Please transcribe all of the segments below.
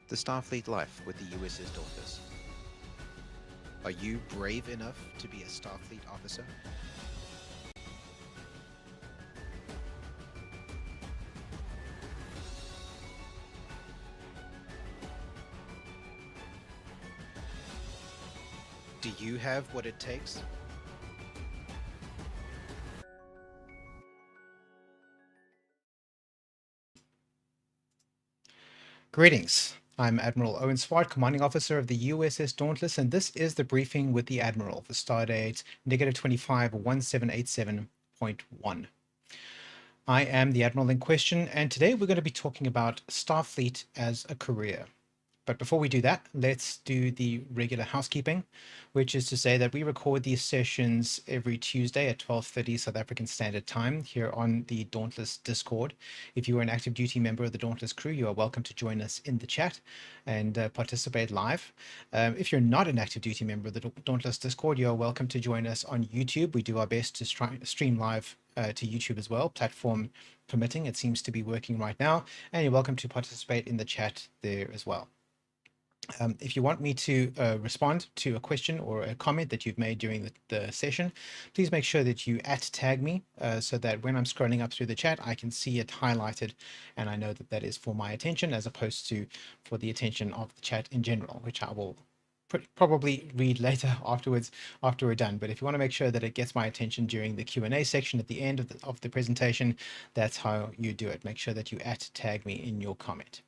The Starfleet life with the USS Dauntless. Are you brave enough to be a Starfleet officer? Do you have what it takes? Greetings. I'm Admiral Swart, Commanding Officer of the USS Dauntless, and this is the briefing with the Admiral for Stardate -25-1787.1. I am the Admiral in question, and today we're going to be talking about Starfleet as a career. But before we do that, let's do the regular housekeeping, which is to say that we record these sessions every Tuesday at 12:30 South African Standard Time here on the Dauntless Discord. If you are an active duty member of the Dauntless crew, you are welcome to join us in the chat and participate live. If you're not an active duty member of the Dauntless Discord, you are welcome to join us on YouTube. We do our best to stream live to YouTube as well, platform permitting. It seems to be working right now, and you're welcome to participate in the chat there as well. If you want me to respond to a question or a comment that you've made during the session, please make sure that you @tag me so that when I'm scrolling up through the chat, I can see it highlighted and I know that that is for my attention as opposed to for the attention of the chat in general, which I will probably read later afterwards after we're done. But if you want to make sure that it gets my attention during the Q&A section at the end of the presentation, that's how you do it. Make sure that you @tag me in your comment.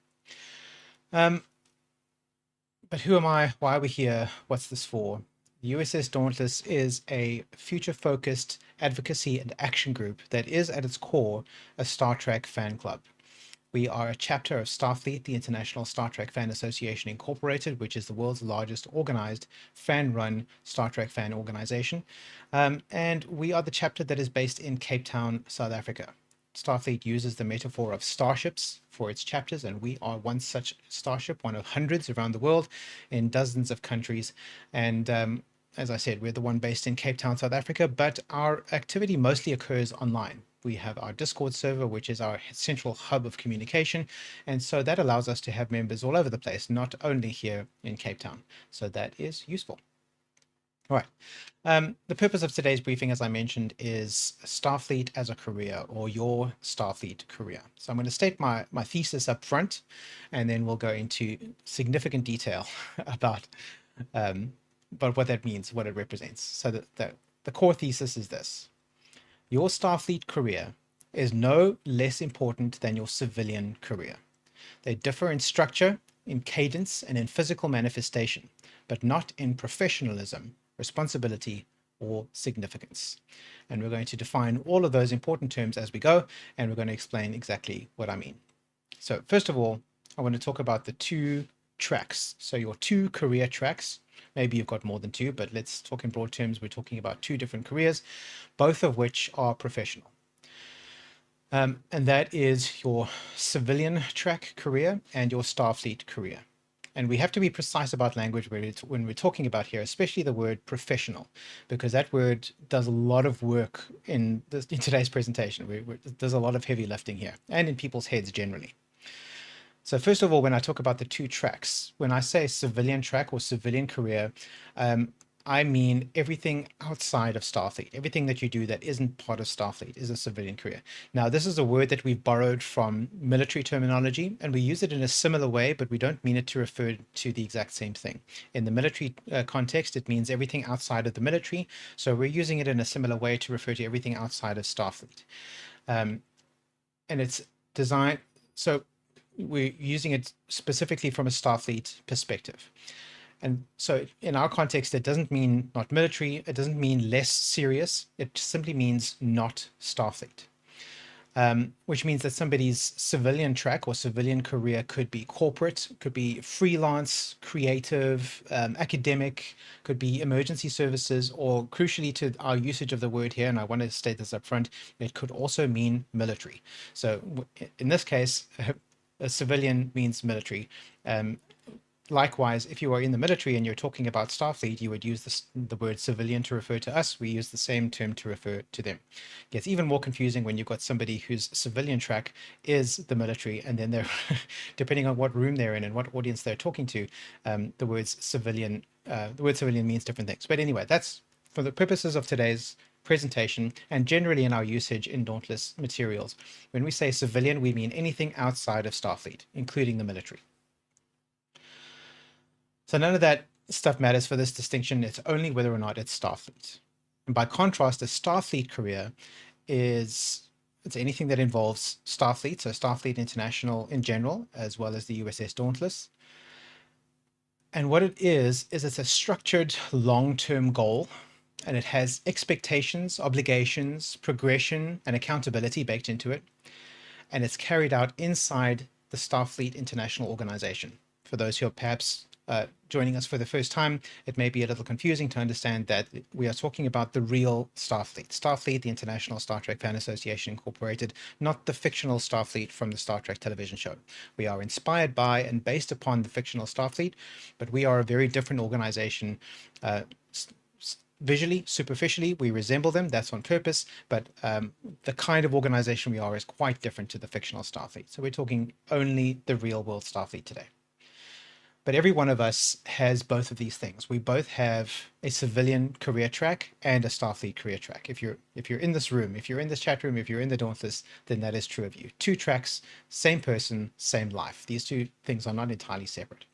But who am I? Why are we here? What's this for? The USS Dauntless is a future-focused advocacy and action group that is at its core a Star Trek fan club. We are a chapter of Starfleet, the International Star Trek Fan Association Incorporated, which is the world's largest organized fan-run Star Trek fan organization. And we are the chapter that is based in Cape Town, South Africa. Starfleet uses the metaphor of starships for its chapters, and we are one such starship, one of hundreds around the world in dozens of countries. And as I said, we're the one based in Cape Town, South Africa, but our activity mostly occurs online. We have our Discord server, which is our central hub of communication. And so that allows us to have members all over the place, not only here in Cape Town. So that is useful. All right. The purpose of today's briefing, as I mentioned, is Starfleet as a career, or your Starfleet career. So I'm going to state my thesis up front, and then we'll go into significant detail about what that means, what it represents. So the core thesis is this. Your Starfleet career is no less important than your civilian career. They differ in structure, in cadence, and in physical manifestation, but not in professionalism, responsibility, or significance. And we're going to define all of those important terms as we go, and we're going to explain exactly what I mean. So first of all, I want to talk about the two tracks. So your two career tracks, maybe you've got more than two, but let's talk in broad terms. We're talking about two different careers, both of which are professional. And that is your civilian track career and your Starfleet career. And we have to be precise about language when we're talking about here, especially the word professional, because that word does a lot of work in today's presentation. There's a lot of heavy lifting here and in people's heads generally. So first of all, when I talk about the two tracks, when I say civilian track or civilian career, I mean everything outside of Starfleet. Everything that you do that isn't part of Starfleet is a civilian career. Now, this is a word that we've borrowed from military terminology, and we use it in a similar way, but we don't mean it to refer to the exact same thing. In the military context, it means everything outside of the military. So we're using it in a similar way to refer to everything outside of Starfleet. And it's designed, so we're using it specifically from a Starfleet perspective. And so in our context, it doesn't mean not military. It doesn't mean less serious. It simply means not Starfleet, which means that somebody's civilian track or civilian career could be corporate, could be freelance, creative, academic, could be emergency services, or crucially to our usage of the word here, and I want to state this up front, it could also mean military. So in this case, a civilian means military. likewise, if you are in the military and you're talking about Starfleet, you would use the word civilian to refer to us. We use the same term to refer to them. It gets even more confusing when you've got somebody whose civilian track is the military, and then they're, depending on what room they're in and what audience they're talking to, the word civilian means different things. But anyway, that's for the purposes of today's presentation and generally in our usage in Dauntless materials. When we say civilian, we mean anything outside of Starfleet, including the military. So none of that stuff matters for this distinction. It's only whether or not it's Starfleet. And by contrast, a Starfleet career it's anything that involves Starfleet, so Starfleet International in general, as well as the USS Dauntless. And what it is it's a structured long-term goal, and it has expectations, obligations, progression, and accountability baked into it. And it's carried out inside the Starfleet International organization. For those who are perhaps joining us for the first time, it may be a little confusing to understand that we are talking about the real Starfleet. Starfleet, the International Star Trek Fan Association Incorporated, not the fictional Starfleet from the Star Trek television show. We are inspired by and based upon the fictional Starfleet, but we are a very different organization. Visually, superficially, we resemble them. That's on purpose, but the kind of organization we are is quite different to the fictional Starfleet. So we're talking only the real world Starfleet today. But every one of us has both of these things. We both have a civilian career track and a Starfleet career track. If you're in this room, if you're in this chat room, if you're in the Dauntless, then that is true of you. Two tracks, same person, same life. These two things are not entirely separate.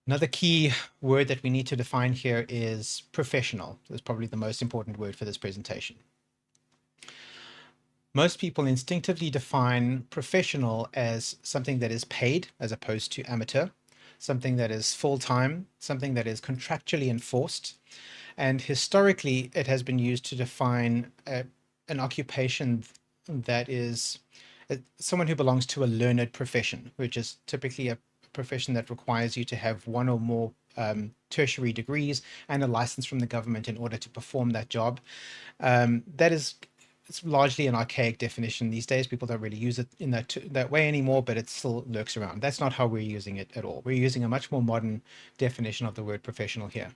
Another key word that we need to define here is professional. That's probably the most important word for this presentation. Most people instinctively define professional as something that is paid as opposed to amateur, something that is full-time, something that is contractually enforced. And historically, it has been used to define an occupation that is someone who belongs to a learned profession, which is typically a profession that requires you to have one or more tertiary degrees and a license from the government in order to perform that job. It's largely an archaic definition these days. People don't really use it in that way anymore, but it still lurks around. That's not how we're using it at all. We're using a much more modern definition of the word professional here.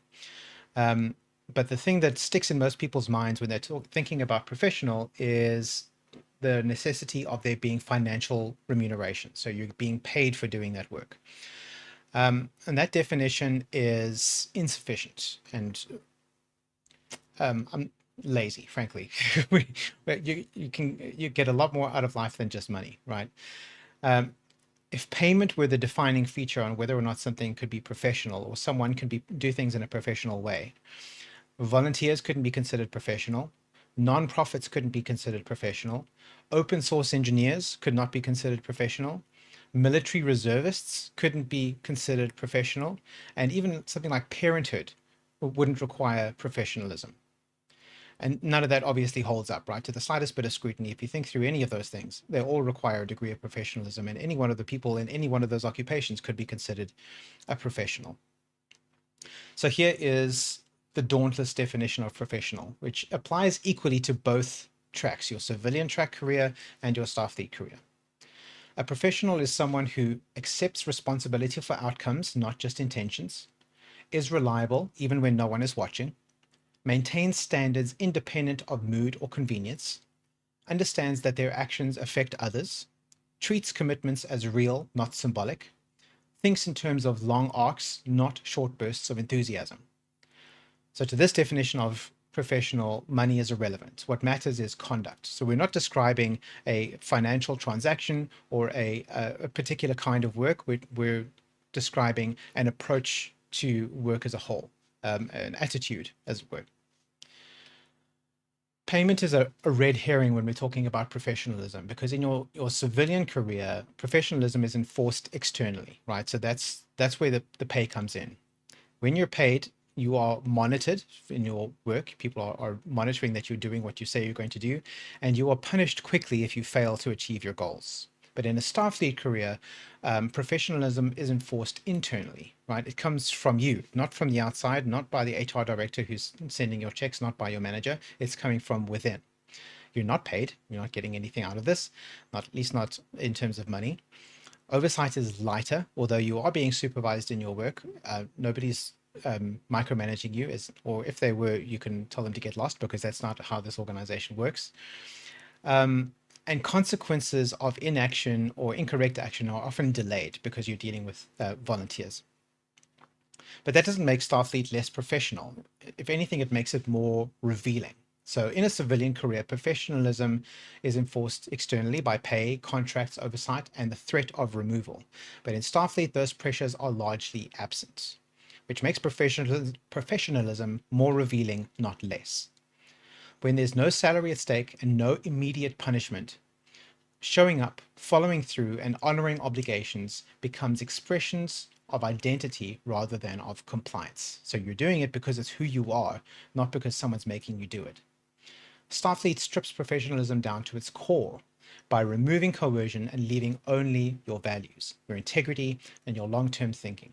But the thing that sticks in most people's minds when they're thinking about professional is the necessity of there being financial remuneration. So you're being paid for doing that work. And that definition is insufficient and I'm lazy, frankly. you get a lot more out of life than just money, right? If payment were the defining feature on whether or not something could be professional or someone could do things in a professional way, volunteers couldn't be considered professional. Non-profits couldn't be considered professional. Open source engineers could not be considered professional. Military reservists couldn't be considered professional. And even something like parenthood wouldn't require professionalism. And none of that obviously holds up, right? To the slightest bit of scrutiny, if you think through any of those things, they all require a degree of professionalism, and any one of the people in any one of those occupations could be considered a professional. So here is the Dauntless definition of professional, which applies equally to both tracks, your civilian track career and your Starfleet career. A professional is someone who accepts responsibility for outcomes, not just intentions, is reliable even when no one is watching, maintains standards independent of mood or convenience, understands that their actions affect others, treats commitments as real, not symbolic, thinks in terms of long arcs, not short bursts of enthusiasm. So to this definition of professional, money is irrelevant. What matters is conduct. So we're not describing a financial transaction or a particular kind of work. We're describing an approach to work as a whole, an attitude as it were. Payment is a red herring when we're talking about professionalism, because in your civilian career, professionalism is enforced externally, right? So that's where the pay comes in. When you're paid, you are monitored in your work. People are monitoring that you're doing what you say you're going to do, and you are punished quickly if you fail to achieve your goals. But in a Starfleet career, professionalism is enforced internally, right? It comes from you, not from the outside, not by the HR director who's sending your checks, not by your manager. It's coming from within. You're not paid. You're not getting anything out of this, at least not in terms of money. Oversight is lighter, although you are being supervised in your work. Nobody's micromanaging you, or if they were, you can tell them to get lost, because that's not how this organization works. And consequences of inaction or incorrect action are often delayed because you're dealing with volunteers. But that doesn't make Starfleet less professional. If anything, it makes it more revealing. So in a civilian career, professionalism is enforced externally by pay, contracts, oversight, and the threat of removal. But in Starfleet, those pressures are largely absent, which makes professionalism more revealing, not less. When there's no salary at stake and no immediate punishment, showing up, following through, and honoring obligations becomes expressions of identity rather than of compliance. So you're doing it because it's who you are, not because someone's making you do it. Starfleet strips professionalism down to its core by removing coercion and leaving only your values, your integrity, and your long-term thinking.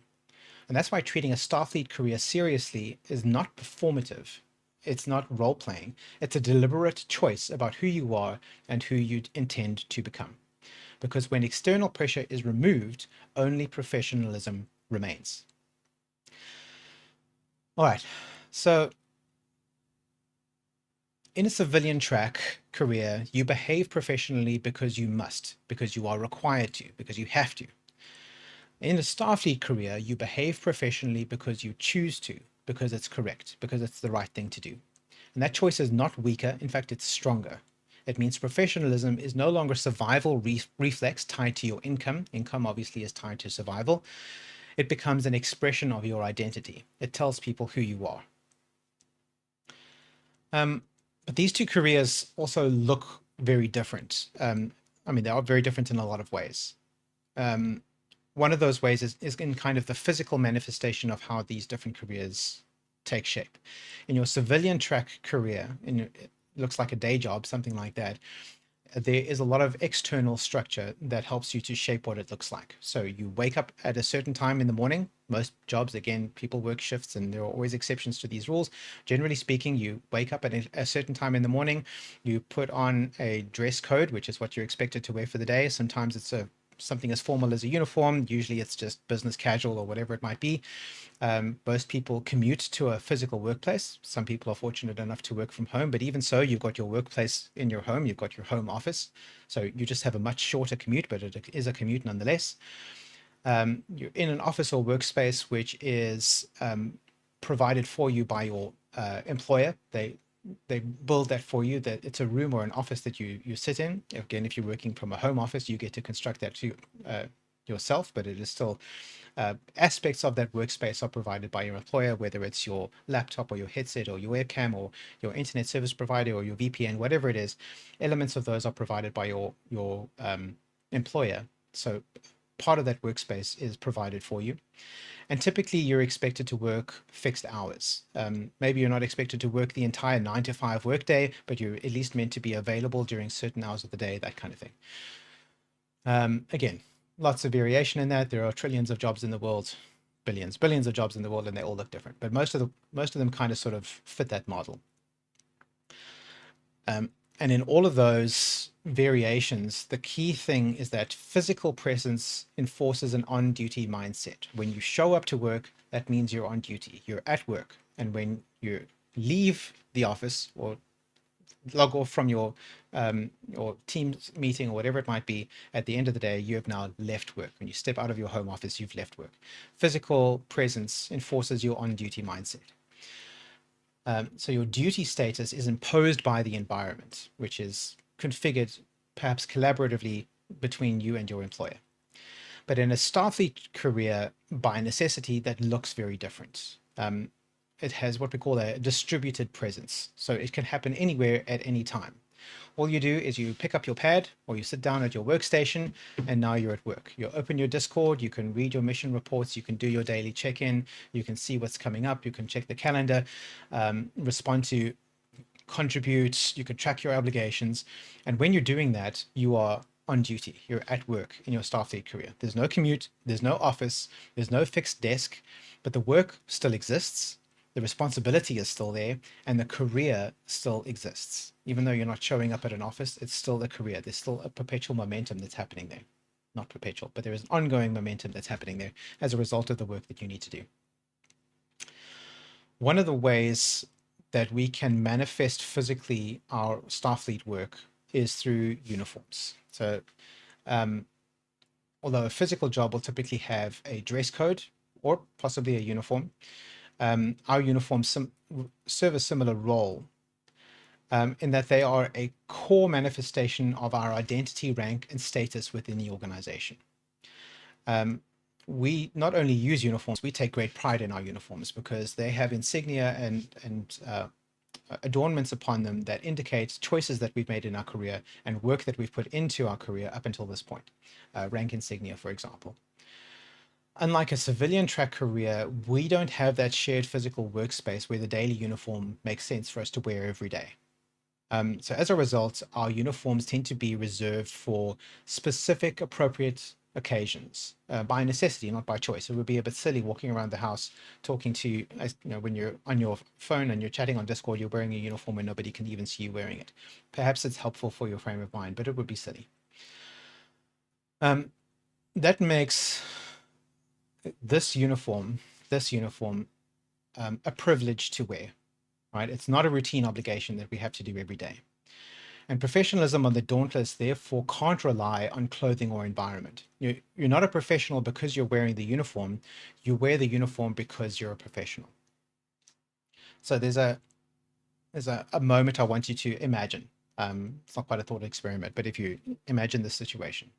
And that's why treating a Starfleet career seriously is not performative. It's not role-playing. It's a deliberate choice about who you are and who you intend to become. Because when external pressure is removed, only professionalism remains. All right, so in a civilian track career, you behave professionally because you must, because you are required to, because you have to. In a Starfleet career, you behave professionally because you choose to, because it's correct, because it's the right thing to do. And that choice is not weaker, in fact, it's stronger. It means professionalism is no longer survival reflex tied to your income. Income obviously is tied to survival. It becomes an expression of your identity. It tells people who you are. But these two careers also look very different. I mean, they are very different in a lot of ways. One of those ways is in kind of the physical manifestation of how these different careers take shape. In your civilian track career, it looks like a day job, something like that, there is a lot of external structure that helps you to shape what it looks like. So you wake up at a certain time in the morning. Most jobs, again, people work shifts and there are always exceptions to these rules. Generally speaking, you wake up at a certain time in the morning, you put on a dress code, which is what you're expected to wear for the day. Sometimes it's something as formal as a uniform. Usually it's just business casual or whatever it might be. Most people commute to a physical workplace. Some people are fortunate enough to work from home, but even so, you've got your workplace in your home, you've got your home office. So you just have a much shorter commute, but it is a commute nonetheless. You're in an office or workspace which is provided for you by your employer. They build that for you, that it's a room or an office that you sit in. Again, if you're working from a home office, you get to construct that to yourself, but it is still aspects of that workspace are provided by your employer, whether it's your laptop or your headset or your webcam or your internet service provider or your VPN, whatever it is. Elements of those are provided by your employer. So part of that workspace is provided for you. And typically you're expected to work fixed hours. Maybe you're not expected to work the entire 9 to 5 workday, but you're at least meant to be available during certain hours of the day, that kind of thing. Again, lots of variation in that. There are trillions of jobs in the world, billions of jobs in the world, and they all look different. But most of them kind of sort of fit that model. And in all of those variations, the key thing is that physical presence enforces an on-duty mindset. When you show up to work, that means you're on duty, you're at work. And when you leave the office or log off from your Teams meeting or whatever it might be, at the end of the day, you have now left work. When you step out of your home office, you've left work. Physical presence enforces your on-duty mindset. So your duty status is imposed by the environment, which is configured perhaps collaboratively between you and your employer. But in a Starfleet career, by necessity, that looks very different. It has what we call a distributed presence. So it can happen anywhere at any time. All you do is you pick up your pad or you sit down at your workstation and now you're at work. You open your Discord, you can read your mission reports, you can do your daily check-in, you can see what's coming up, you can check the calendar, respond to contribute, you can track your obligations. And when you're doing that, you are on duty. You're at work in your Starfleet career. There's no commute, there's no office, there's no fixed desk, but the work still exists. The responsibility is still there and the career still exists. Even though you're not showing up at an office, it's still a career. There's still a perpetual momentum that's happening there. not perpetual, but there is an ongoing momentum that's happening there as a result of the work that you need to do. One of the ways that we can manifest physically our Starfleet work is through uniforms. So although a physical job will typically have a dress code or possibly a uniform, our uniforms serve a similar role in that they are a core manifestation of our identity, rank, and status within the organization. We not only use uniforms, we take great pride in our uniforms because they have insignia and adornments upon them that indicate choices that we've made in our career and work that we've put into our career up until this point. Rank insignia, for example. Unlike a civilian track career, we don't have that shared physical workspace where the daily uniform makes sense for us to wear every day. So as a result, our uniforms tend to be reserved for specific appropriate occasions by necessity, not by choice. It would be a bit silly walking around the house talking to, when you're on your phone and you're chatting on Discord, you're wearing a uniform and nobody can even see you wearing it. Perhaps it's helpful for your frame of mind, but it would be silly. That makes this uniform a privilege to wear, right? It's not a routine obligation that we have to do every day. And professionalism on the Dauntless therefore can't rely on clothing or environment. You're not a professional because you're wearing the uniform. You wear the uniform because you're a professional. So there's a moment I want you to imagine. It's not quite a thought experiment, but if you imagine this situation.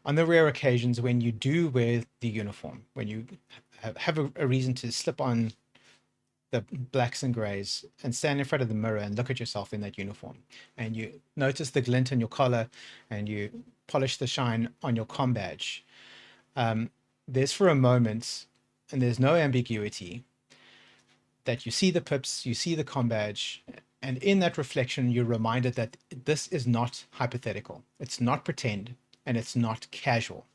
On the rare occasions when you do wear the uniform, when you have a reason to slip on the blacks and grays and stand in front of the mirror and look at yourself in that uniform, and you notice the glint in your collar and you polish the shine on your comm badge, there's for a moment, and there's no ambiguity, that you see the pips, you see the comm badge, and in that reflection you're reminded that this is not hypothetical, it's not pretend, and it's not casual,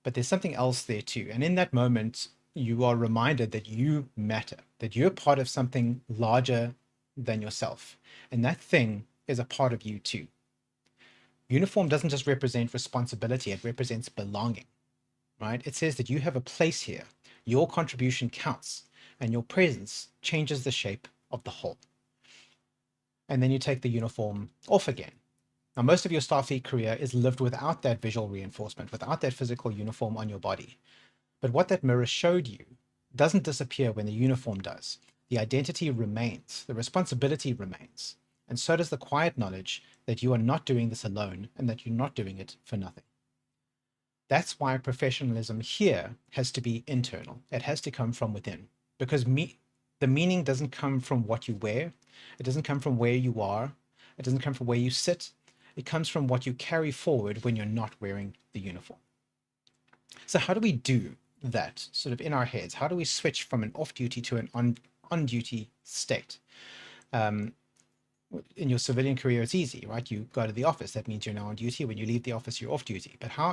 but there's something else there too. And in that moment you are reminded that you matter, that you're part of something larger than yourself. And that thing is a part of you too. Uniform doesn't just represent responsibility, it represents belonging, right? It says that you have a place here, your contribution counts, and your presence changes the shape of the whole. And then you take the uniform off again. Now, most of your Starfleet career is lived without that visual reinforcement, without that physical uniform on your body. But what that mirror showed you doesn't disappear when the uniform does. The identity remains, the responsibility remains, and so does the quiet knowledge that you are not doing this alone and that you're not doing it for nothing. That's why professionalism here has to be internal. It has to come from within, because the meaning doesn't come from what you wear. It doesn't come from where you are. It doesn't come from where you sit. It comes from what you carry forward when you're not wearing the uniform. So how do we do that sort of in our heads? How do we switch from an off-duty to an on-duty state? In your civilian career, it's easy, right? You go to the office, that means you're now on duty. When you leave the office, you're off duty. But how,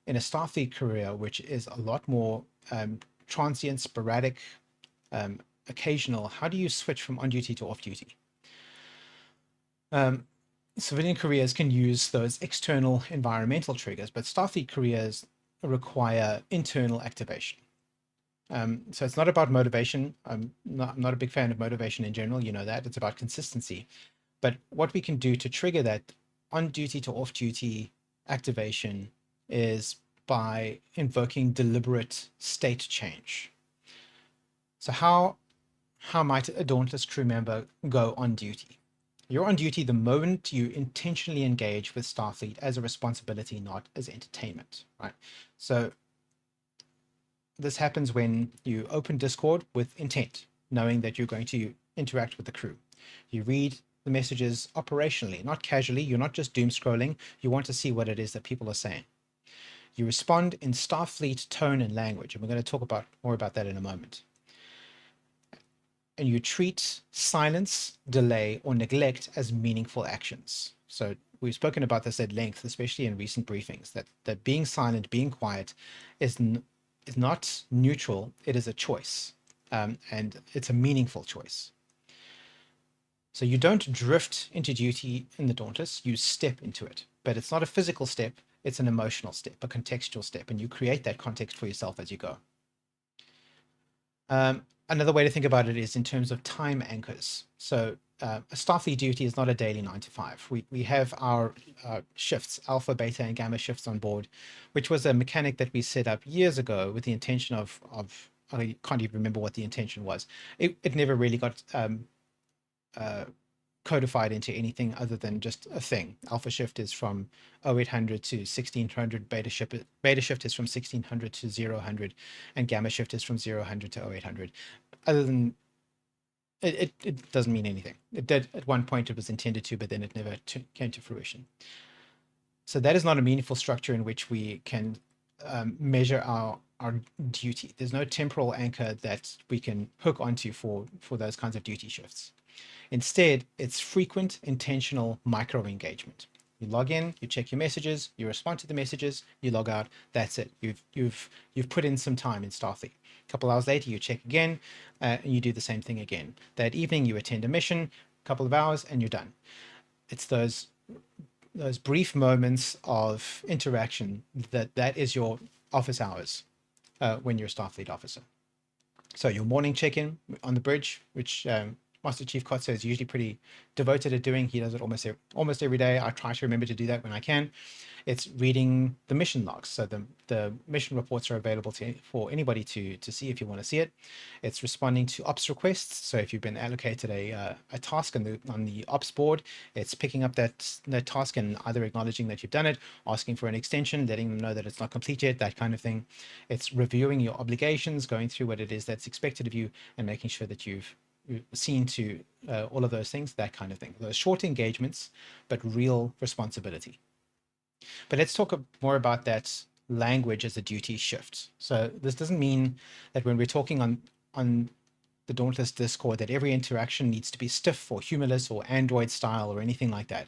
in a Starfleet career, which is a lot more transient, sporadic, occasional, how do you switch from on duty to off duty? Civilian careers can use those external environmental triggers, but Starfleet careers require internal activation. So it's not about motivation. I'm not a big fan of motivation in general, you know that. It's about consistency. But what we can do to trigger that on-duty to off-duty activation is by invoking deliberate state change. So how might a Dauntless crew member go on duty? You're on duty the moment you intentionally engage with Starfleet as a responsibility, not as entertainment, right? So this happens when you open Discord with intent, knowing that you're going to interact with the crew. You read the messages operationally, not casually. You're not just doom scrolling. You want to see what it is that people are saying. You respond in Starfleet tone and language, and we're going to talk more about that in a moment. And you treat silence, delay, or neglect as meaningful actions. So we've spoken about this at length, especially in recent briefings, that being silent, being quiet is not neutral. It is a choice, and it's a meaningful choice. So you don't drift into duty in the Dauntless, you step into it. But it's not a physical step, It's an emotional step, a contextual step, and you create that context for yourself as you go. Another way to think about it is in terms of time anchors. So a Starfleet duty is not a daily 9 to 5. We have our shifts, alpha, beta, and gamma shifts on board, which was a mechanic that we set up years ago with the intention of I can't even remember what the intention was. It never really got codified into anything other than just a thing. Alpha shift is from 0800 to 1600, beta shift is from 1600 to 000, and gamma shift is from 000 to 0800. Other than it doesn't mean anything. It did at one point, it was intended to, but then it never came to fruition. So that is not a meaningful structure in which we can measure our duty. There's no temporal anchor that we can hook onto for those kinds of duty shifts. Instead, it's frequent, intentional micro engagement. You log in, you check your messages, you respond to the messages, you log out. That's it. You've put in some time in Starfleet. A couple hours later, you check again, and you do the same thing again. That evening, you attend a mission, a couple of hours, and you're done. It's those brief moments of interaction that is your office hours when you're a Starfleet officer. So your morning check-in on the bridge, which Master Chief Kotze is usually pretty devoted at doing. He does it almost every day. I try to remember to do that when I can. It's reading the mission logs. So the mission reports are available for anybody to see if you want to see it. It's responding to ops requests. So if you've been allocated a task on the ops board, it's picking up that task and either acknowledging that you've done it, asking for an extension, letting them know that it's not complete yet, that kind of thing. It's reviewing your obligations, going through what it is that's expected of you, and making sure that you've seen to all of those things, that kind of thing. Those short engagements, but real responsibility. But let's talk more about that language as a duty shift. So this doesn't mean that when we're talking on the Dauntless Discord that every interaction needs to be stiff or humorless or Android style or anything like that.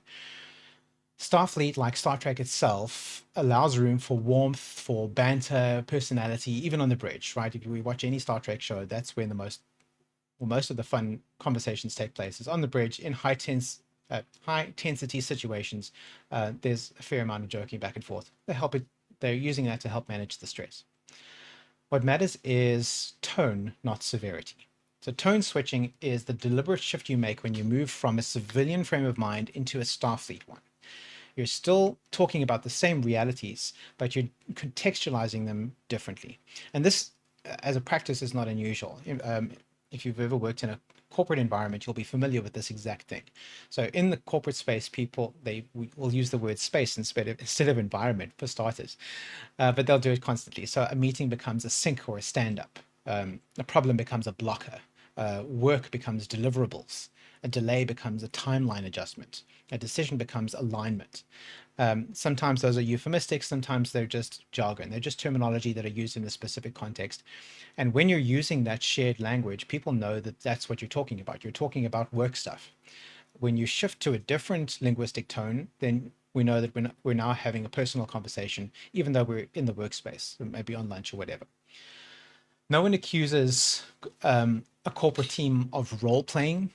Starfleet, like Star Trek itself, allows room for warmth, for banter, personality, even on the bridge, right? If we watch any Star Trek show, that's when most of the fun conversations take place is on the bridge in high intensity situations. There's a fair amount of joking back and forth. They're using that to help manage the stress. What matters is tone, not severity. So tone switching is the deliberate shift you make when you move from a civilian frame of mind into a Starfleet one. You're still talking about the same realities, but you're contextualizing them differently. And this, as a practice, is not unusual. If you've ever worked in a corporate environment, you'll be familiar with this exact thing. So in the corporate space, we will use the word space instead of environment for starters, but they'll do it constantly. So a meeting becomes a sync or a stand-up. A problem becomes a blocker. Work becomes deliverables. A delay becomes a timeline adjustment. A decision becomes alignment. Sometimes those are euphemistic, sometimes they're just jargon. They're just terminology that are used in a specific context. And when you're using that shared language, people know that that's what you're talking about. You're talking about work stuff. When you shift to a different linguistic tone, then we know that we're now having a personal conversation, even though we're in the workspace, maybe on lunch or whatever. No one accuses a corporate team of role-playing.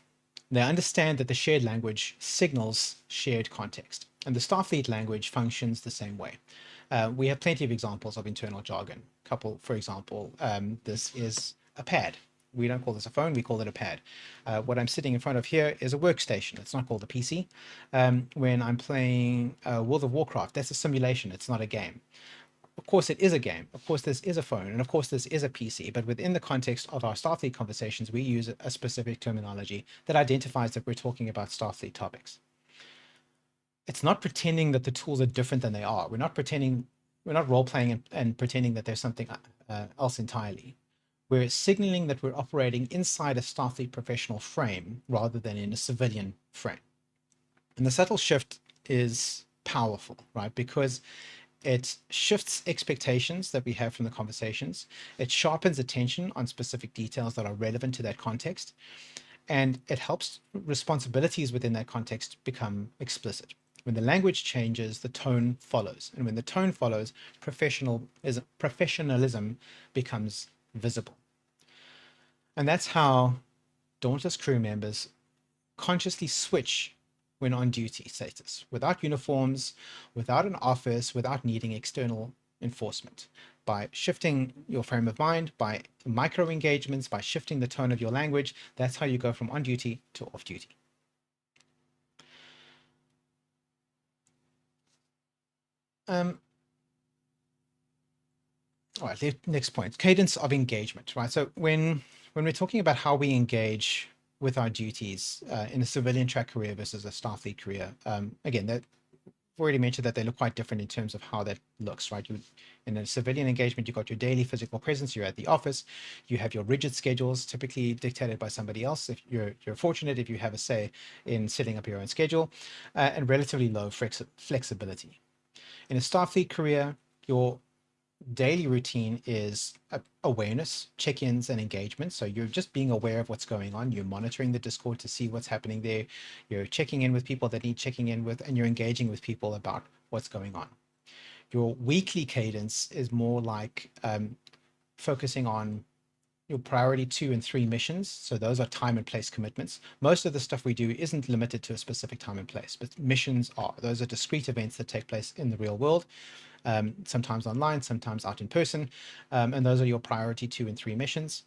They understand that the shared language signals shared context. And the Starfleet language functions the same way. We have plenty of examples of internal jargon. For example, this is a pad. We don't call this a phone, we call it a pad. What I'm sitting in front of here is a workstation. It's not called a PC. When I'm playing World of Warcraft, that's a simulation, it's not a game. Of course, it is a game. Of course, this is a phone. And of course, this is a PC. But within the context of our Starfleet conversations, we use a specific terminology that identifies that we're talking about Starfleet topics. It's not pretending that the tools are different than they are. We're not role-playing and pretending that there's something else entirely. We're signaling that we're operating inside a Starfleet professional frame rather than in a civilian frame. And the subtle shift is powerful, right? Because it shifts expectations that we have from the conversations. It sharpens attention on specific details that are relevant to that context. And it helps responsibilities within that context become explicit. When the language changes, the tone follows. And when the tone follows, professionalism becomes visible. And that's how Dauntless crew members consciously switch when on duty status, without uniforms, without an office, without needing external enforcement. By shifting your frame of mind, by micro engagements, by shifting the tone of your language, that's how you go from on duty to off duty. All right, next point, cadence of engagement, right? So when we're talking about how we engage with our duties in a civilian track career versus a Starfleet career, again, that I've already mentioned that they look quite different in terms of how that looks, right? In a civilian engagement, you've got your daily physical presence, you're at the office, you have your rigid schedules, typically dictated by somebody else. If you're fortunate if you have a say in setting up your own schedule, and relatively low flexibility. In a Starfleet career, your daily routine is awareness, check-ins, and engagement. So you're just being aware of what's going on. You're monitoring the Discord to see what's happening there. You're checking in with people that need checking in with, and you're engaging with people about what's going on. Your weekly cadence is more like focusing on your priority 2 and 3 missions. So those are time and place commitments. Most of the stuff we do isn't limited to a specific time and place, but missions are. Those are discrete events that take place in the real world. Sometimes online, sometimes out in person, and those are your priority 2 and 3 missions,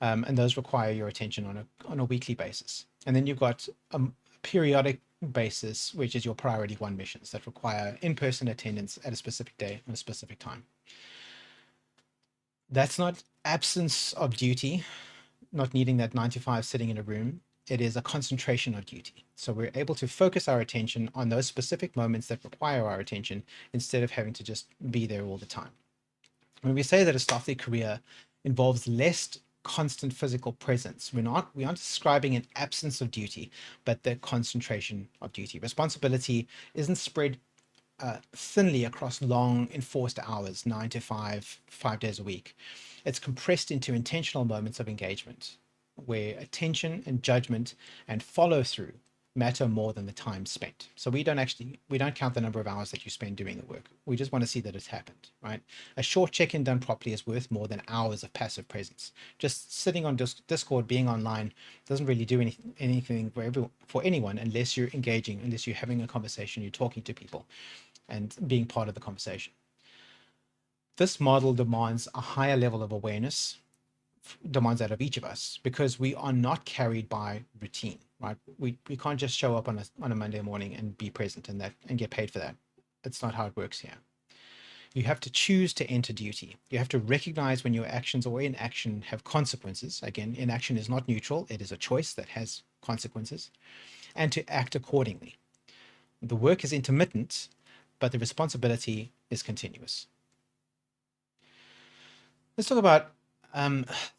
and those require your attention on a weekly basis. And then you've got a periodic basis, which is your priority 1 missions that require in-person attendance at a specific day on a specific time. That's not absence of duty, not needing that 9 to 5 sitting in a room. It is a concentration of duty. So we're able to focus our attention on those specific moments that require our attention instead of having to just be there all the time. When we say that a Starfleet career involves less constant physical presence, we aren't describing an absence of duty, but the concentration of duty. Responsibility isn't spread thinly across long enforced hours, 9 to 5, 5 days a week. It's compressed into intentional moments of engagement, where attention and judgment and follow through matter more than the time spent. So we don't count the number of hours that you spend doing the work. We just want to see that it's happened, right? A short check-in done properly is worth more than hours of passive presence. Just sitting on Discord, being online, doesn't really do anything for anyone unless you're engaging, unless you're having a conversation, you're talking to people and being part of the conversation. This model demands a higher level of awareness, demands out of each of us, because we are not carried by routine, right? We can't just show up on a Monday morning and be present and get paid for that. That's not how it works here. You have to choose to enter duty. You have to recognize when your actions or inaction have consequences. Again, inaction is not neutral. It is a choice that has consequences, and to act accordingly. The work is intermittent, but the responsibility is continuous. Let's talk about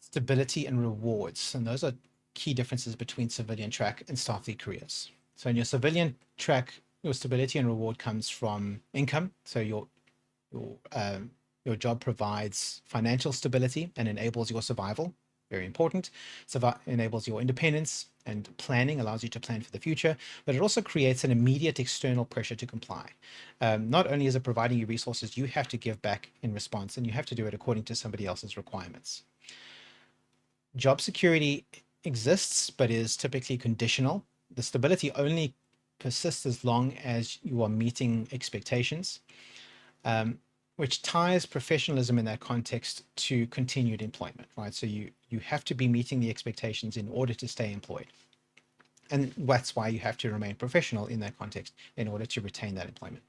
stability and rewards. And those are key differences between civilian track and Starfleet careers. So in your civilian track, your stability and reward comes from income. So your job provides financial stability and enables your survival. Very important. Enables your independence and planning, allows you to plan for the future, but it also creates an immediate external pressure to comply. Not only is it providing you resources, you have to give back in response, and you have to do it according to somebody else's requirements. Job security exists, but is typically conditional. The stability only persists as long as you are meeting expectations, which ties professionalism in that context to continued employment, right? So you have to be meeting the expectations in order to stay employed. And that's why you have to remain professional in that context in order to retain that employment.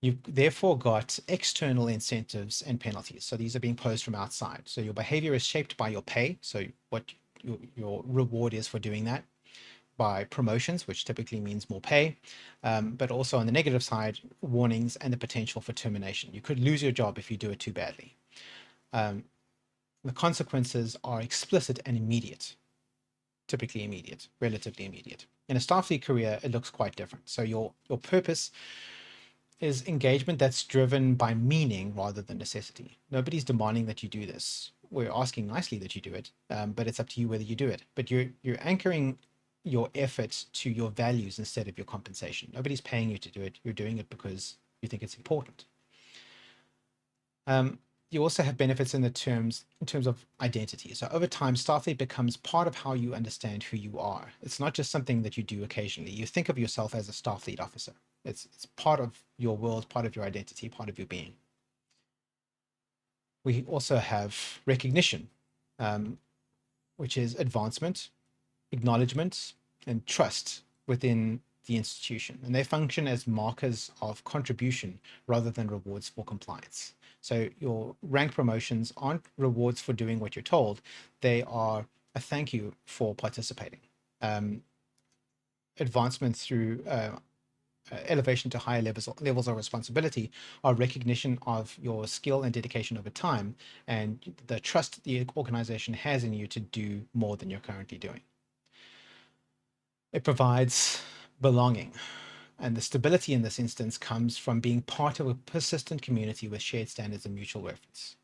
You've therefore got external incentives and penalties. So these are being posed from outside. So your behavior is shaped by your pay. So what your reward is for doing that, by promotions, which typically means more pay, but also on the negative side, warnings and the potential for termination. You could lose your job if you do it too badly. The consequences are explicit and immediate, typically immediate, relatively immediate. In a Starfleet career, it looks quite different. So your purpose is engagement that's driven by meaning rather than necessity. Nobody's demanding that you do this. We're asking nicely that you do it, but it's up to you whether you do it. But you're anchoring your effort to your values instead of your compensation. Nobody's paying you to do it. You're doing it because you think it's important. you also have benefits in terms of identity. So over time, Starfleet becomes part of how you understand who you are. It's not just something that you do occasionally. You think of yourself as a Starfleet officer. It's part of your world, part of your identity, part of your being. We also have recognition, which is advancement, acknowledgement, and trust within the institution. And they function as markers of contribution rather than rewards for compliance. So your rank promotions aren't rewards for doing what you're told. They are a thank you for participating. Advancement through elevation to higher levels of responsibility are recognition of your skill and dedication over time and the trust the organization has in you to do more than you're currently doing. It provides belonging, and the stability in this instance comes from being part of a persistent community with shared standards and mutual reference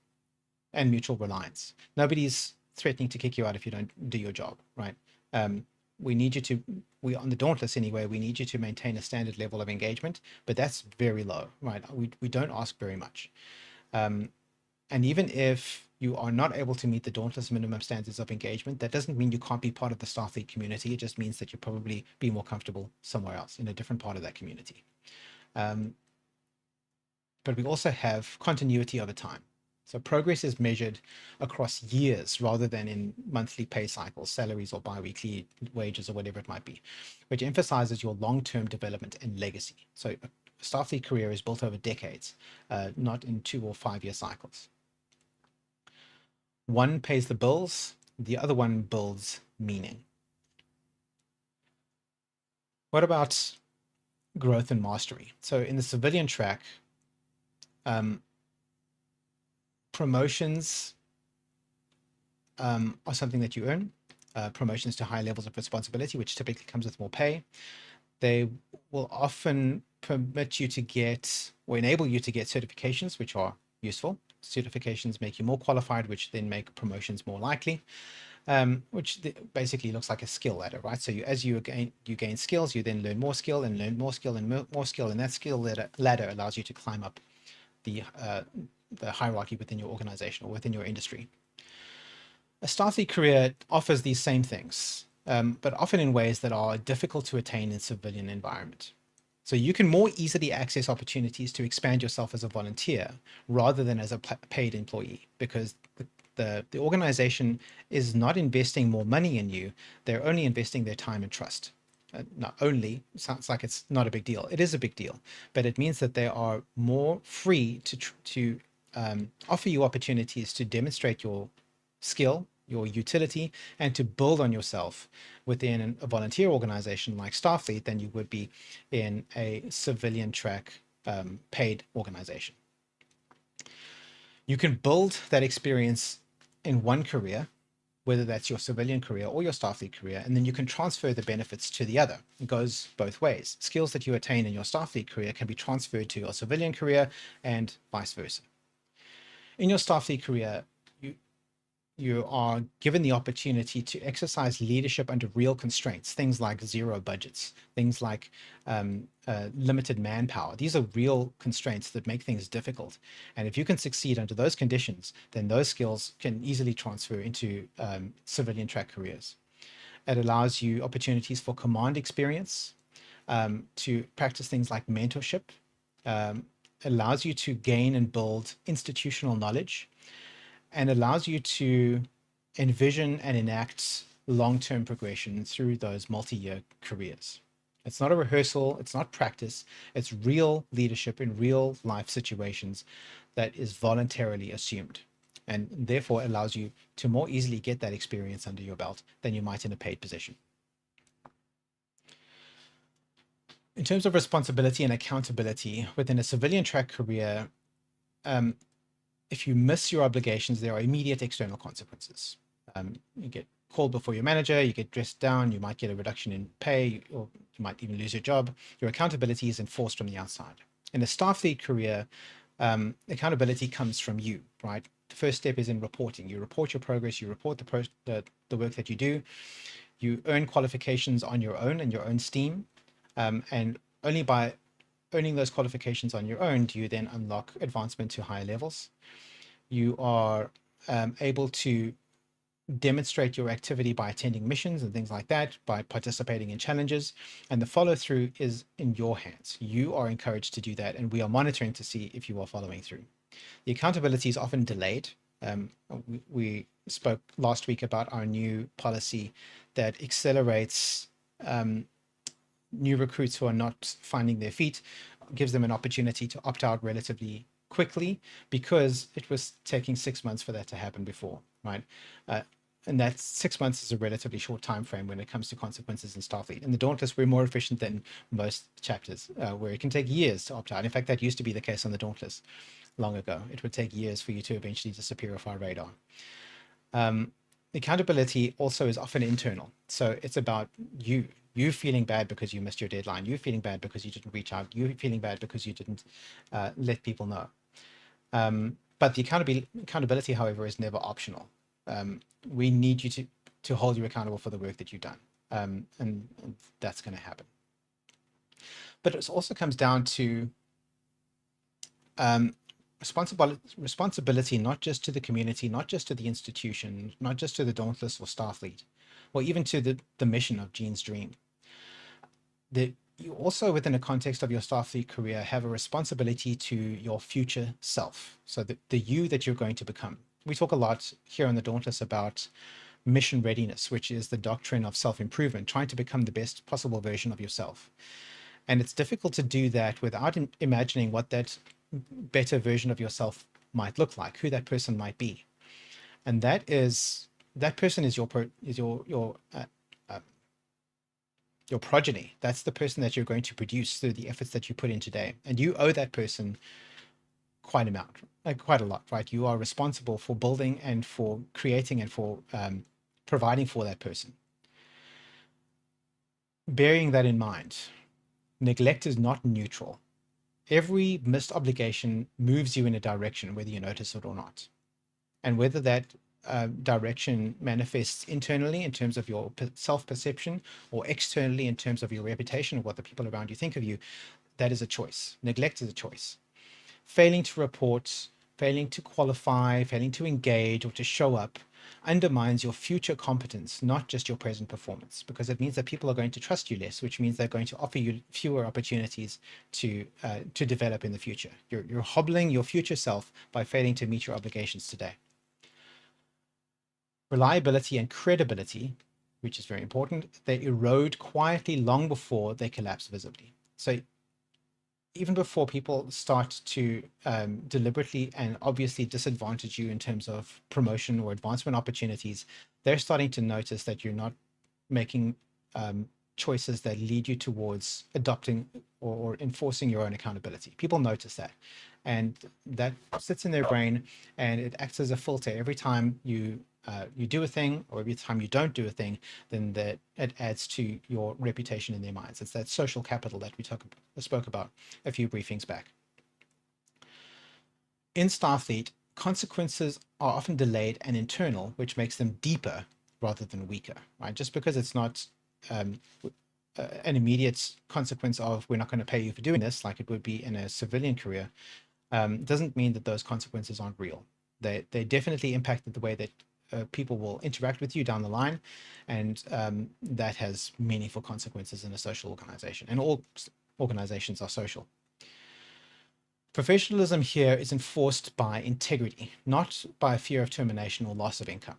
and mutual reliance. Nobody's threatening to kick you out if you don't do your job, right? We need you to, on the Dauntless anyway, we need you to maintain a standard level of engagement, but that's very low, right? We don't ask very much. And even if you are not able to meet the Dauntless minimum standards of engagement, that doesn't mean you can't be part of the Starfleet community. It just means that you'll probably be more comfortable somewhere else in a different part of that community. But we also have continuity over time. So progress is measured across years rather than in monthly pay cycles, salaries, or biweekly wages, or whatever it might be, which emphasizes your long-term development and legacy. So a Starfleet career is built over decades, not in 2 or 5 year cycles. One pays the bills, the other one builds meaning. What about growth and mastery? So in the civilian track, promotions are something that you earn. Promotions to higher levels of responsibility, which typically comes with more pay. They will often permit you to get or enable you to get certifications, which are useful. Certifications make you more qualified, which then make promotions more likely, which basically looks like a skill ladder, right? So as you gain skills, you then learn more skill and learn more skill and more skill, and that skill ladder allows you to climb up the hierarchy within your organization or within your industry. A Starfleet career offers these same things, but often in ways that are difficult to attain in civilian environment. So you can more easily access opportunities to expand yourself as a volunteer rather than as a paid employee, because the organization is not investing more money in you. They're only investing their time and trust. Not only, sounds like it's not a big deal. It is a big deal, but it means that they are more free to offer you opportunities to demonstrate your skill, your utility, and to build on yourself within a volunteer organization like Starfleet than you would be in a civilian track paid organization. You can build that experience in one career, whether that's your civilian career or your Starfleet career, and then you can transfer the benefits to the other. It goes both ways. Skills that you attain in your Starfleet career can be transferred to your civilian career and vice versa. In your Starfleet career, you are given the opportunity to exercise leadership under real constraints, things like zero budgets, things like limited manpower. These are real constraints that make things difficult. And if you can succeed under those conditions, then those skills can easily transfer into civilian track careers. It allows you opportunities for command experience, to practice things like mentorship, allows you to gain and build institutional knowledge, and allows you to envision and enact long-term progression through those multi-year careers. It's not a rehearsal, it's not practice, it's real leadership in real life situations that is voluntarily assumed, and therefore allows you to more easily get that experience under your belt than you might in a paid position. In terms of responsibility and accountability within a civilian track career, if you miss your obligations, there are immediate external consequences. You get called before your manager, you get dressed down, you might get a reduction in pay, or you might even lose your job. Your accountability is enforced from the outside. In a Starfleet career, accountability comes from you, right? The first step is in reporting. You report your progress, you report the work that you do. You earn qualifications on your own and your own steam, and only by earning those qualifications on your own do you then unlock advancement to higher levels. You are able to demonstrate your activity by attending missions and things like that, by participating in challenges, and the follow through is in your hands. You are encouraged to do that, and we are monitoring to see if you are following through. The accountability is often delayed. We spoke last week about our new policy that accelerates new recruits who are not finding their feet, gives them an opportunity to opt out relatively quickly because it was taking 6 months for that to happen before, right? And that 6 months is a relatively short time frame when it comes to consequences in Starfleet. In the Dauntless, we're more efficient than most chapters, where it can take years to opt out. In fact, that used to be the case on the Dauntless long ago. It would take years for you to eventually disappear off our radar. Accountability also is often internal. So it's about you feeling bad because you missed your deadline, you feeling bad because you didn't reach out, you feeling bad because you didn't let people know. But the accountability, however, is never optional. We need you to hold you accountable for the work that you've done. And that's going to happen. But it also comes down to responsibility, not just to the community, not just to the institution, not just to the Dauntless or Starfleet, or even to the mission of Gene's dream. You also, within the context of your Starfleet career, have a responsibility to your future self. So the you that you're going to become. We talk a lot here on the Dauntless about mission readiness, which is the doctrine of self-improvement, trying to become the best possible version of yourself. And it's difficult to do that without imagining what that better version of yourself might look like, who that person might be. And that person is your progeny. That's the person that you're going to produce through the efforts that you put in today. And you owe that person quite a lot, right? You are responsible for building and for creating and for providing for that person. Bearing that in mind, neglect is not neutral. Every missed obligation moves you in a direction, whether you notice it or not. And whether that direction manifests internally in terms of your self-perception or externally in terms of your reputation or what the people around you think of you, that is a choice. Neglect is a choice. Failing to report, failing to qualify, failing to engage or to show up undermines your future competence, not just your present performance, because it means that people are going to trust you less, which means they're going to offer you fewer opportunities to develop in the future. You're hobbling your future self by failing to meet your obligations today. Reliability and credibility, which is very important, they erode quietly long before they collapse visibly. So even before people start to deliberately and obviously disadvantage you in terms of promotion or advancement opportunities, they're starting to notice that you're not making choices that lead you towards adopting or enforcing your own accountability. People notice that, and that sits in their brain, and it acts as a filter. Every time you do a thing, or every time you don't do a thing, then that it adds to your reputation in their minds. It's that social capital that we spoke about a few briefings back. In Starfleet, consequences are often delayed and internal, which makes them deeper rather than weaker, right? Just because it's not an immediate consequence of we're not going to pay you for doing this, like it would be in a civilian career, doesn't mean that those consequences aren't real. They definitely impacted the way that people will interact with you down the line, and that has meaningful consequences in a social organization, and all organizations are social. Professionalism here is enforced by integrity, not by fear of termination or loss of income.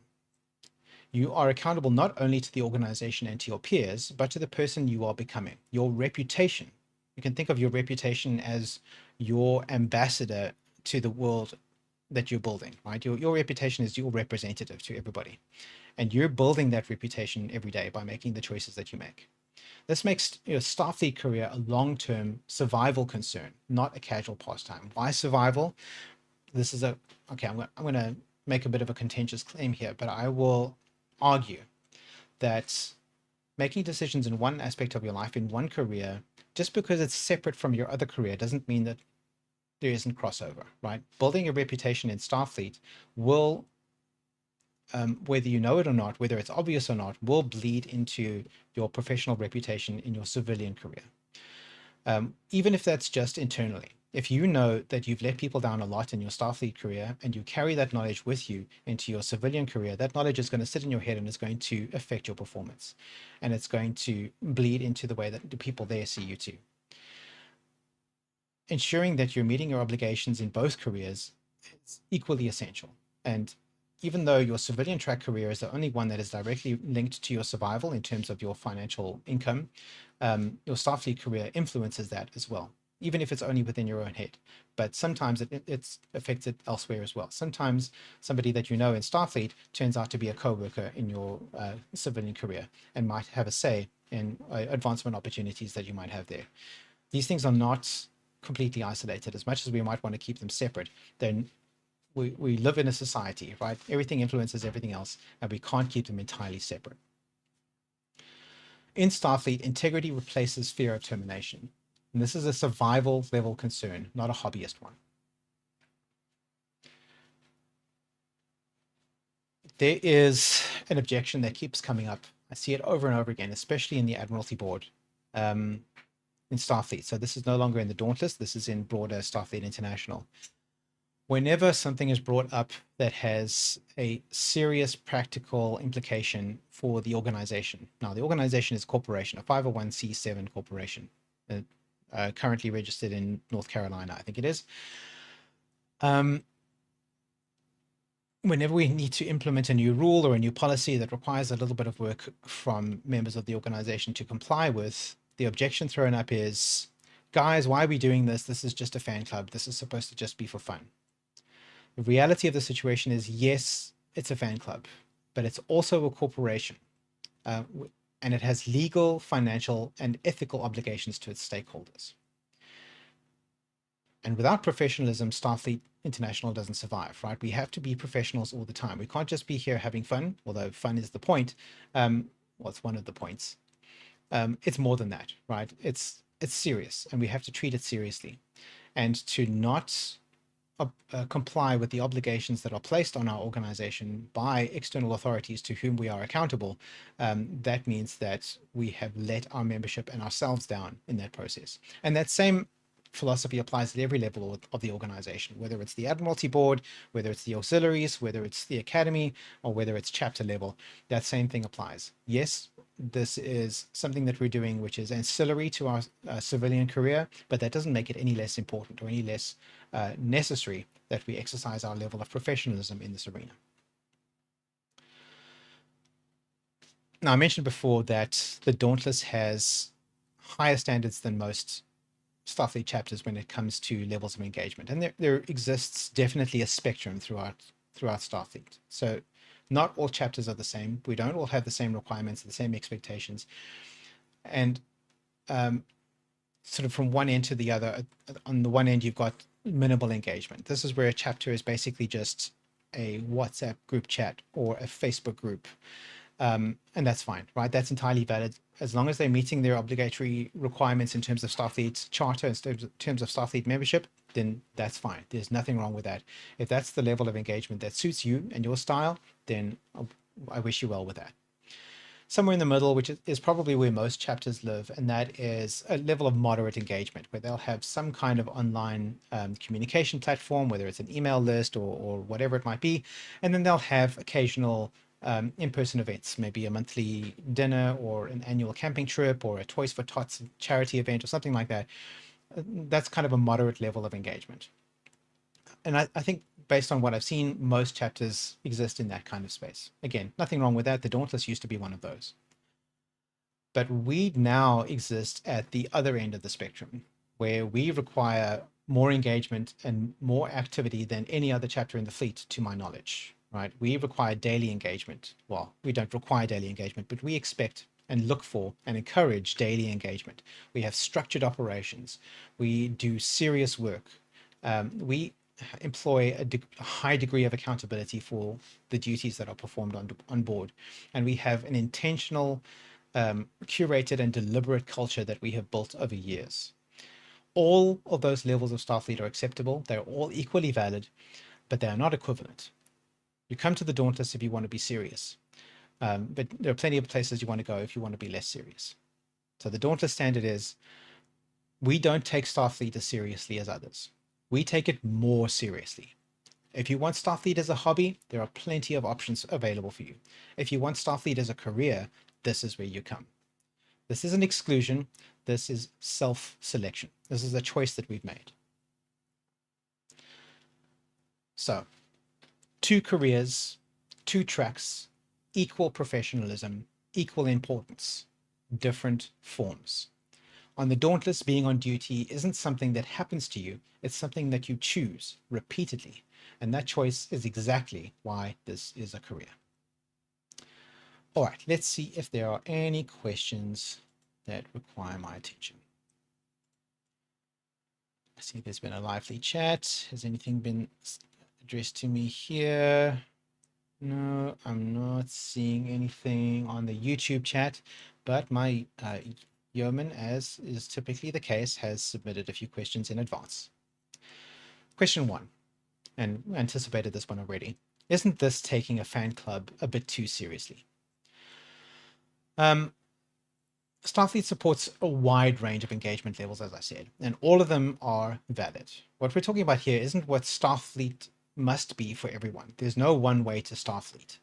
You are accountable not only to the organization and to your peers, but to the person you are becoming. Your reputation, you can think of your reputation as your ambassador to the world that you're building, right? Your reputation is your representative to everybody. And you're building that reputation every day by making the choices that you make. This makes your Starfleet career a long-term survival concern, not a casual pastime. Why survival? This is okay, I'm going to make a bit of a contentious claim here, but I will argue that making decisions in one aspect of your life, in one career, just because it's separate from your other career, doesn't mean that there isn't crossover, right? Building a reputation in Starfleet will, whether you know it or not, whether it's obvious or not, will bleed into your professional reputation in your civilian career. Even if that's just internally. if you know that you've let people down a lot in your Starfleet career and you carry that knowledge with you into your civilian career, that knowledge is going to sit in your head and is going to affect your performance. And it's going to bleed into the way that the people there see you too. Ensuring that you're meeting your obligations in both careers is equally essential. And even though your civilian track career is the only one that is directly linked to your survival in terms of your financial income, your Starfleet career influences that as well, even if it's only within your own head. But sometimes it's affected elsewhere as well. Sometimes somebody that you know in Starfleet turns out to be a co-worker in your civilian career and might have a say in advancement opportunities that you might have there. These things are not completely isolated. As much as we might want to keep them separate, then we live in a society, right? Everything influences everything else, and we can't keep them entirely separate. In Starfleet, integrity replaces fear of termination. And this is a survival level concern, not a hobbyist one. There is an objection that keeps coming up. I see it over and over again, especially in the Admiralty board in Starfleet. So this is no longer in the Dauntless. This is in broader Starfleet International. Whenever something is brought up that has a serious practical implication for the organization. Now, the organization is a corporation, a 501c7 corporation, currently registered in North Carolina, I think it is. Whenever we need to implement a new rule or a new policy that requires a little bit of work from members of the organization to comply with, the objection thrown up is, guys, why are we doing this? This is just a fan club. This is supposed to just be for fun. The reality of the situation is, yes, it's a fan club, but it's also a corporation. And it has legal, financial, and ethical obligations to its stakeholders. And without professionalism, Starfleet International doesn't survive, right? We have to be professionals all the time. We can't just be here having fun, although fun is the point. Well, it's one of the points. It's more than that, right? It's serious, and we have to treat it seriously. And to not comply with the obligations that are placed on our organization by external authorities to whom we are accountable, that means that we have let our membership and ourselves down in that process. And that same philosophy applies at every level of the organization, whether it's the Admiralty board, whether it's the auxiliaries, whether it's the academy, or whether it's chapter level. That same thing applies. Yes, this is something that we're doing which is ancillary to our civilian career, but that doesn't make it any less important or any less necessary that we exercise our level of professionalism in this arena. Now, I mentioned before that the Dauntless has higher standards than most Starfleet chapters when it comes to levels of engagement, and there exists definitely a spectrum throughout Starfleet. So not all chapters are the same. We don't all have the same requirements, the same expectations, and sort of from one end to the other. On the one end, you've got minimal engagement. This is where a chapter is basically just a WhatsApp group chat or a Facebook group. And that's fine, right? That's entirely valid. As long as they're meeting their obligatory requirements in terms of Starfleet's charter, in terms of Starfleet membership, then that's fine. There's nothing wrong with that. If that's the level of engagement that suits you and your style, then I wish you well with that. Somewhere in the middle, which is probably where most chapters live, and that is a level of moderate engagement, where they'll have some kind of online communication platform, whether it's an email list or whatever it might be, and then they'll have occasional in-person events, maybe a monthly dinner or an annual camping trip or a Toys for Tots charity event or something like that. That's kind of a moderate level of engagement. And I think based on what I've seen, most chapters exist in that kind of space. Again, nothing wrong with that. The Dauntless used to be one of those. But we now exist at the other end of the spectrum, where we require more engagement and more activity than any other chapter in the fleet, to my knowledge. Right? We require daily engagement. Well, we don't require daily engagement, but we expect and look for and encourage daily engagement. We have structured operations. We do serious work. We employ a high degree of accountability for the duties that are performed on board. And we have an intentional, curated and deliberate culture that we have built over years. All of those levels of Starfleet are acceptable. They're all equally valid, but they are not equivalent. You come to the Dauntless if you want to be serious, but there are plenty of places you want to go if you want to be less serious. So the Dauntless standard is we don't take Starfleet as seriously as others. We take it more seriously. If you want Starfleet as a hobby, there are plenty of options available for you. If you want Starfleet as a career, this is where you come. This isn't exclusion. This is self-selection. This is a choice that we've made. So, 2 careers, 2 tracks, equal professionalism, equal importance, different forms. On the Dauntless, being on duty isn't something that happens to you. It's something that you choose repeatedly. And that choice is exactly why this is a career. All right, let's see if there are any questions that require my attention. I see there's been a lively chat. Has anything been addressed to me here? No, I'm not seeing anything on the YouTube chat, but my yeoman, as is typically the case, has submitted a few questions in advance. Question 1, and we anticipated this one already. Isn't this taking a fan club a bit too seriously? Starfleet supports a wide range of engagement levels, as I said, and all of them are valid. What we're talking about here isn't what Starfleet must be for everyone. There's no one way to Starfleet.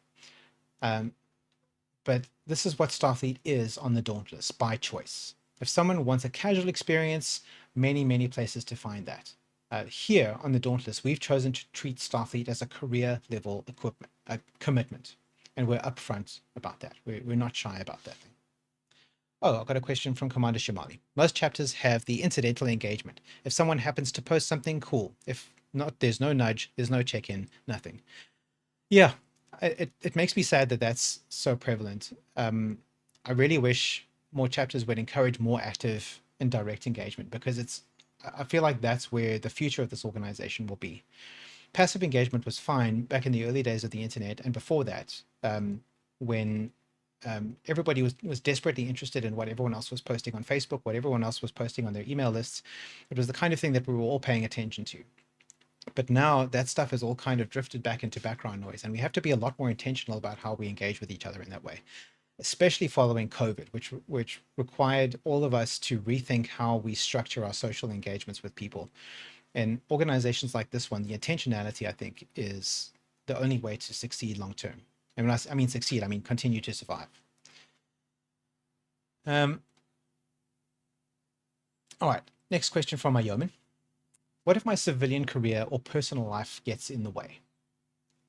But this is what Starfleet is on the Dauntless, by choice. If someone wants a casual experience, many places to find that. Here on the Dauntless, we've chosen to treat Starfleet as a career level commitment, and we're upfront about that. We're not shy about that thing. Oh, I've got a question from Commander Shimali. Most chapters have the incidental engagement. If someone happens to post something, cool. If not, there's no nudge, there's no check-in, nothing. Yeah, it makes me sad that that's so prevalent. I really wish more chapters would encourage more active and direct engagement, because I feel like that's where the future of this organization will be. Passive engagement was fine back in the early days of the internet, and before that, when everybody was desperately interested in what everyone else was posting on Facebook, what everyone else was posting on their email lists. It was the kind of thing that we were all paying attention to. But now that stuff has all kind of drifted back into background noise, and we have to be a lot more intentional about how we engage with each other in that way, especially following COVID, which required all of us to rethink how we structure our social engagements with people. And organizations like this one, the intentionality, I think, is the only way to succeed long term. And when I mean succeed, I mean continue to survive. All right, next question from my yeoman. What if my civilian career or personal life gets in the way?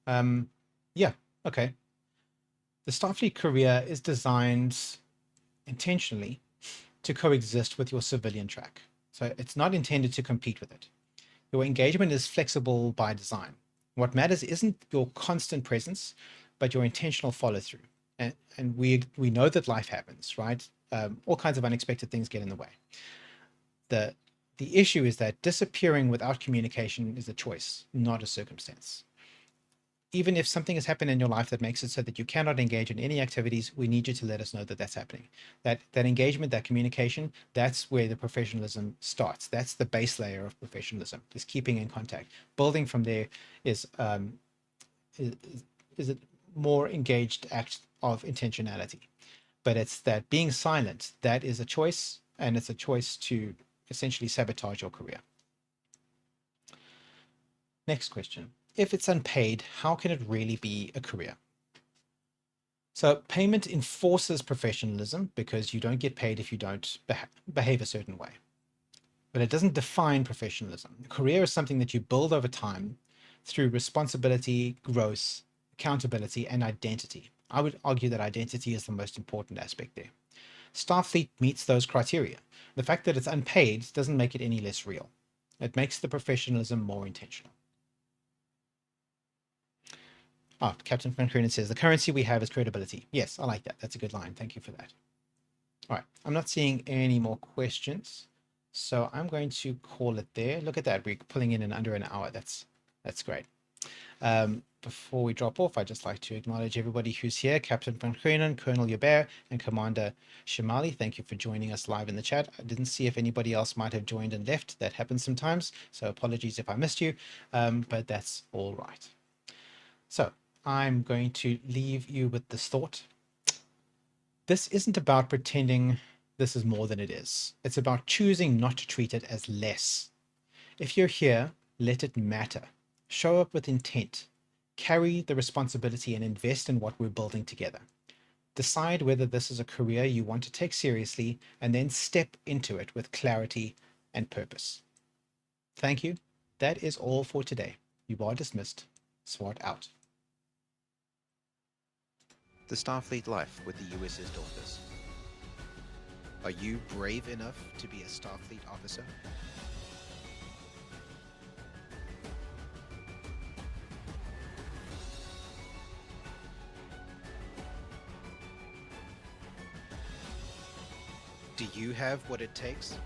Yeah, okay. The Starfleet career is designed intentionally to coexist with your civilian track. So it's not intended to compete with it. Your engagement is flexible by design. What matters isn't your constant presence, but your intentional follow through. And we know that life happens, right? All kinds of unexpected things get in the way. The issue is that disappearing without communication is a choice, not a circumstance. Even if something has happened in your life that makes it so that you cannot engage in any activities, we need you to let us know that that's happening. That engagement, that communication, that's where the professionalism starts. That's the base layer of professionalism, is keeping in contact. Building from there is a more engaged act of intentionality. But it's that being silent, that is a choice, and it's a choice to essentially sabotage your career. Next question. If it's unpaid, how can it really be a career? So payment enforces professionalism because you don't get paid if you don't behave a certain way. But it doesn't define professionalism. A career is something that you build over time through responsibility, growth, accountability, and identity. I would argue that identity is the most important aspect there. Starfleet meets those criteria. The fact that it's unpaid doesn't make it any less real. It makes the professionalism more intentional. Captain Van Kroonen says, the currency we have is credibility. Yes, I like that. That's a good line. Thank you for that. All right, I'm not seeing any more questions, so I'm going to call it there. Look at that. We're pulling in under an hour. That's great. Before we drop off, I'd just like to acknowledge everybody who's here. Captain Van Kroonen, Colonel Yubert, and Commander Shimali. Thank you for joining us live in the chat. I didn't see if anybody else might have joined and left. That happens sometimes, so apologies if I missed you, but that's all right. So I'm going to leave you with this thought. This isn't about pretending this is more than it is. It's about choosing not to treat it as less. If you're here, let it matter. Show up with intent. Carry the responsibility and invest in what we're building together. Decide whether this is a career you want to take seriously, and then step into it with clarity and purpose. Thank you. That is all for today. You are dismissed. Swart out. The Starfleet life with the USS Dauntless. Are you brave enough to be a Starfleet officer? Do you have what it takes